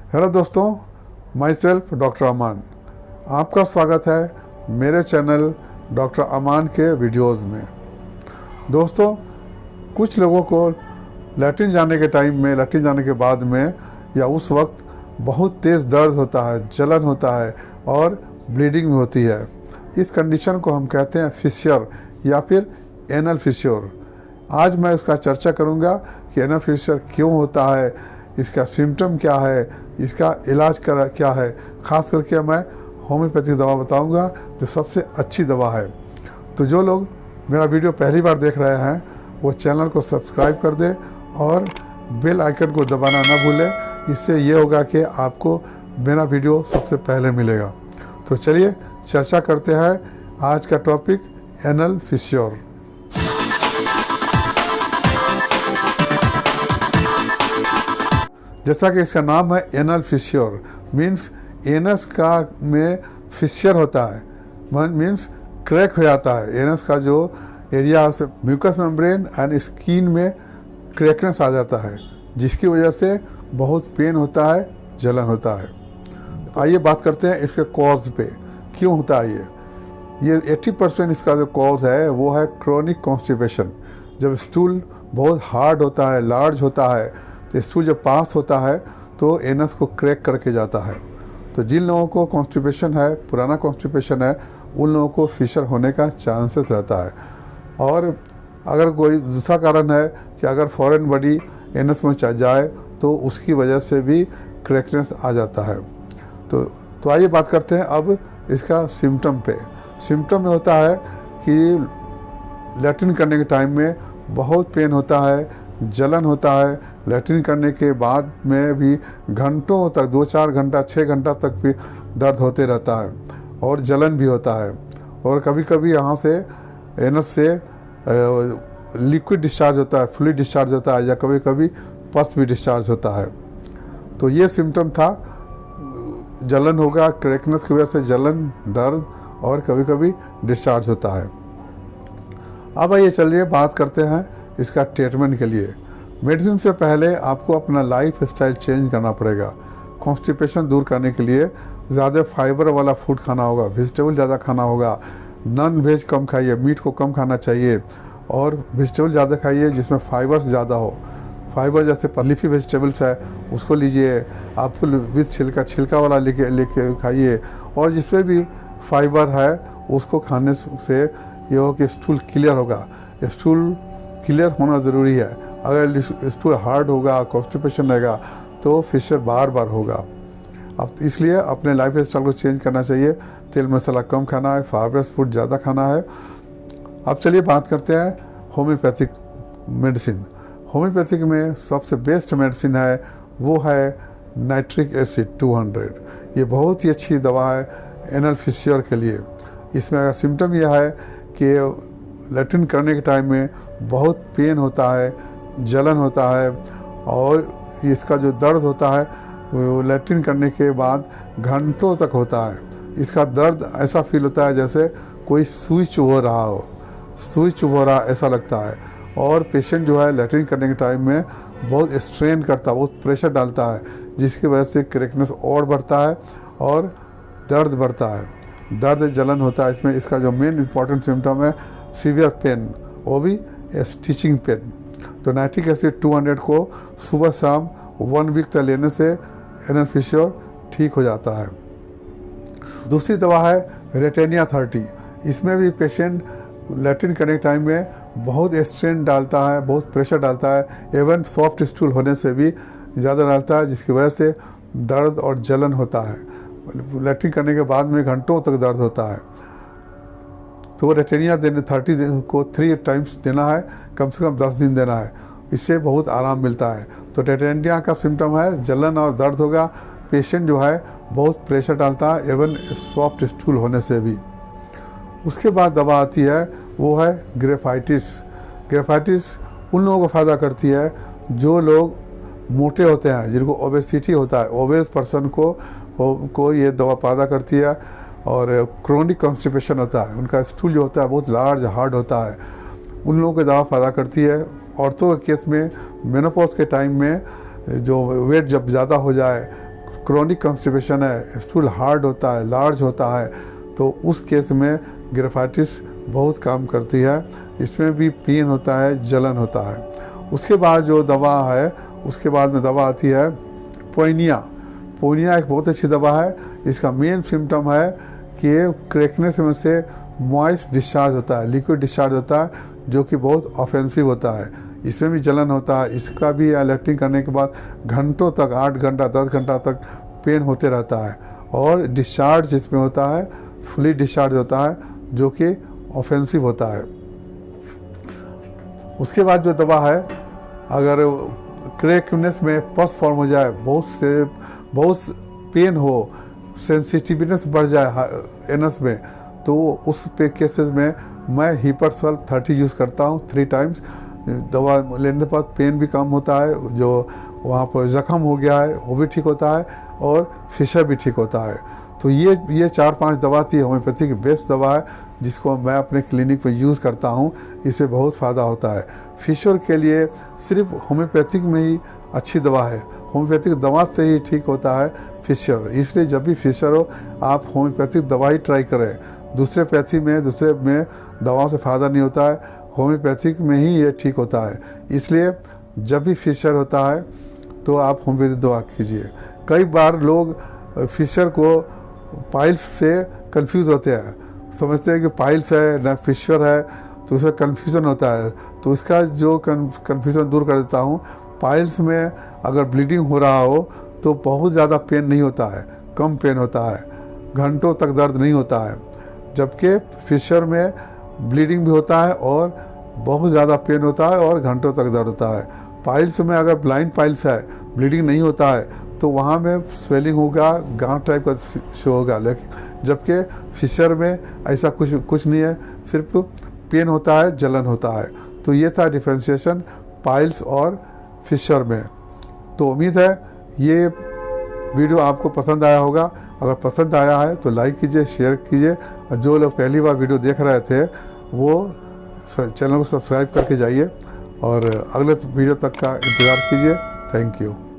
Hello दोस्तों, my self doctor अमान। आपका स्वागत है मेरे चैनल डॉक्टर अमान के वीडियोस में। दोस्तों, कुछ लोगों को लैट्रिन जाने के टाइम में, लैट्रिन जाने के बाद में या उस वक्त बहुत तेज़ दर्द होता है, जलन होता है और ब्लीडिंग भी होती है। इस कंडीशन को हम कहते हैं फिशर या फिर एनल फिशर। आज मैं उसका चर्चा करूंगा कि एनल फिशर क्यों होता है, इसका सिम्टम क्या है, इसका इलाज क्या है। ख़ास करके मैं होम्योपैथिक दवा बताऊंगा जो सबसे अच्छी दवा है। तो जो लोग मेरा वीडियो पहली बार देख रहे हैं वो चैनल को सब्सक्राइब कर दें और बेल आइकन को दबाना ना भूलें। इससे ये होगा कि आपको मेरा वीडियो सबसे पहले मिलेगा। तो चलिए चर्चा करते हैं आज का टॉपिक एनल फिशर। जैसा कि इसका नाम है एनल फिशर, मीन्स एनस का में फिशर होता है, मीन्स क्रैक हो जाता है। एनस का जो एरिया से म्यूकस मेम्ब्रेन एंड स्किन में क्रैकनेस आ जाता है, जिसकी वजह से बहुत पेन होता है, जलन होता है। आइए बात करते हैं इसके कॉज पे, क्यों होता है ये 80% इसका जो कॉज है वो है क्रोनिक कॉन्स्टिपेशन। जब स्टूल बहुत हार्ड होता है, लार्ज होता है, तो स्टूल जब पास होता है तो एनस को क्रैक करके जाता है। तो जिन लोगों को कॉन्स्टिपेशन है, पुराना कॉन्स्टिपेशन है, उन लोगों को फिशर होने का चांसेस रहता है। और अगर कोई दूसरा कारण है कि अगर फॉरेन बॉडी एनस में जाए तो उसकी वजह से भी क्रैकनेस आ जाता है। तो आइए बात करते हैं अब इसका सिम्टम पे। सिम्टम में होता है कि लैट्रिन करने के टाइम में बहुत पेन होता है, जलन होता है। लैट्रिन करने के बाद में भी घंटों तक, 2-4 घंटा, 6 घंटा तक भी दर्द होते रहता है और जलन भी होता है। और कभी कभी यहाँ से एनस से लिक्विड डिस्चार्ज होता है, फ्लूइड डिस्चार्ज होता है, या कभी कभी पस भी डिस्चार्ज होता है। तो ये सिम्टम था, जलन होगा, क्रैकनेस की वजह से जलन, दर्द और कभी कभी डिस्चार्ज होता है। अब आइए चलिए बात करते हैं इसका ट्रीटमेंट के लिए। मेडिसिन से पहले आपको अपना लाइफ स्टाइल चेंज करना पड़ेगा। कॉन्स्टिपेशन दूर करने के लिए ज़्यादा फाइबर वाला फूड खाना होगा, वेजिटेबल ज़्यादा खाना होगा, नॉन वेज कम खाइए, मीट को कम खाना चाहिए और वेजिटेबल ज़्यादा खाइए जिसमें फाइबर्स ज़्यादा हो। फाइबर जैसे लीफी वेजिटेबल्स है उसको लीजिए, आपको विथ छिलका वाला लेके खाइए। और जिसमें भी फाइबर है उसको खाने से ये हो कि स्टूल क्लियर होगा। स्टूल क्लियर होना ज़रूरी है। अगर स्टूल हार्ड होगा, कॉन्स्टिपेशन रहेगा तो फिशर बार बार होगा। अब इसलिए अपने लाइफ स्टाइल को चेंज करना चाहिए। तेल मसाला कम खाना है, फाइबरस फूड ज़्यादा खाना है। अब चलिए बात करते हैं होम्योपैथिक मेडिसिन। होम्योपैथिक में सबसे बेस्ट मेडिसिन है वो है नाइट्रिक एसिड 200। ये बहुत ही अच्छी दवा है एनल फिशर के लिए। इसमें अगर सिम्टम यह है कि लैट्रिन करने के टाइम में बहुत पेन होता है, जलन होता है और इसका जो दर्द होता है वो लैट्रिन करने के बाद घंटों तक होता है। इसका दर्द ऐसा फील होता है जैसे कोई सुई चुभ रहा हो, सुई चुभ रहा ऐसा लगता है। और पेशेंट जो है लैट्रिन करने के टाइम में बहुत स्ट्रेन करता है, बहुत प्रेशर डालता है, जिसकी वजह से क्रैकनेस और बढ़ता है और दर्द बढ़ता है, दर्द जलन होता है। इसमें इसका जो मेन इंपॉर्टेंट सिम्टम है सीवियर पेन, वो भी स्टिचिंग पेन। तो नाइट्रिक एसिड 200 को सुबह शाम 1 वीक तक लेने से एनल फिशर ठीक हो जाता है। दूसरी दवा है रेटेनिया 30। इसमें भी पेशेंट लैट्रिन करने के टाइम में बहुत स्ट्रेन डालता है, बहुत प्रेशर डालता है, एवन सॉफ्ट स्टूल होने से भी ज़्यादा डालता है, जिसकी वजह से दर्द और जलन होता है। लैट्रिन करने के बाद में घंटों तक दर्द होता है। तो रेटेनिया 30 को 3 टाइम्स देना है, कम से कम 10 दिन देना है। इससे बहुत आराम मिलता है। तो रेटेनिया का सिम्टम है जलन और दर्द होगा। पेशेंट जो है बहुत प्रेशर डालता है, एवन सॉफ्ट स्टूल होने से भी। उसके बाद दवा आती है वो है ग्रेफाइटिस। ग्रेफाइटिस उन लोगों को फ़ायदा करती है जो लोग मोटे होते हैं, जिनको ओबेसिटी होता है। ओबेस पर्सन को ये दवा फ़ायदा करती है। और क्रोनिक कॉन्स्टिपेशन होता है, उनका स्टूल जो होता है बहुत लार्ज हार्ड होता है, उन लोगों को दवा फ़ायदा करती है। औरतों के केस में मेनोपॉज के टाइम में जो वेट जब ज़्यादा हो जाए, क्रोनिक कॉन्स्टिपेशन है, स्टूल हार्ड होता है, लार्ज होता है, तो उस केस में ग्रेफाइटिस बहुत काम करती है। इसमें भी पेन होता है, जलन होता है। उसके बाद जो दवा है, उसके बाद में दवा आती है पोइनिया। पोइनिया एक बहुत अच्छी दवा है। इसका मेन सिम्टम है कि क्रैकनेस में से मॉइस्ट डिस्चार्ज होता है, लिक्विड डिस्चार्ज होता है, जो कि बहुत ऑफेंसिव होता है। इसमें भी जलन होता है। इसका भी इलेक्ट्रिक करने के बाद घंटों तक, 8 घंटा 10 घंटा तक पेन होते रहता है। और डिस्चार्ज इसमें होता है, फुली डिस्चार्ज होता है, जो कि ऑफेंसिव होता है। उसके बाद जो दवा है, अगर क्रैकनेस में पस फॉर्म हो जाए, बहुत पेन हो, सेंसिटिवनेस बढ़ जाए एनस में, तो उस पे केसेस में मैं हिपरसल्फ 30 यूज़ करता हूँ 3 टाइम्स। दवा लेने के बाद पेन भी कम होता है, जो वहाँ पर ज़ख़म हो गया है वो भी ठीक होता है, और फिशर भी ठीक होता है। तो ये 4-5 दवा थी होम्योपैथी की बेस्ट दवा है, जिसको मैं अपने क्लिनिक पे यूज़ करता हूँ। इससे बहुत फ़ायदा होता है। फिशर के लिए सिर्फ होम्योपैथिक में ही अच्छी दवा है। होम्योपैथिक दवा से ही ठीक होता है फिशर। इसलिए जब भी फिशर हो, आप होम्योपैथिक दवा ही ट्राई करें। दूसरे में दवाओं से फ़ायदा नहीं होता है, होम्योपैथिक में ही ये ठीक होता है। इसलिए जब भी फिशर होता है तो आप होम्योपैथिक दवा कीजिए। कई बार लोग फिशर को पाइल्स से कंफ्यूज होते हैं, समझते हैं कि पाइल्स है ना फिशर है, तो उसमें कन्फ्यूज़न होता है। तो इसका जो कन्फ्यूज़न दूर कर देता हूँ। पाइल्स में अगर ब्लीडिंग हो रहा हो तो बहुत ज़्यादा पेन नहीं होता है, कम पेन होता है, घंटों तक दर्द नहीं होता है। जबकि फिशर में ब्लीडिंग भी होता है और बहुत ज़्यादा पेन होता है और घंटों तक दर्द होता है। पाइल्स में अगर ब्लाइंड पाइल्स है, ब्लीडिंग नहीं होता है, तो वहाँ में स्वेलिंग होगा, गांठ टाइप का शो होगा। लेकिन जबकि फिशर में ऐसा कुछ नहीं है, सिर्फ पेन होता है, जलन होता है। तो ये था डिफ्रेंशिएशन पाइल्स और फिशर में। तो उम्मीद है ये वीडियो आपको पसंद आया होगा। अगर पसंद आया है तो लाइक कीजिए, शेयर कीजिए, और जो लोग पहली बार वीडियो देख रहे थे वो चैनल को सब्सक्राइब करके जाइए, और अगले वीडियो तक का इंतज़ार कीजिए। Thank you.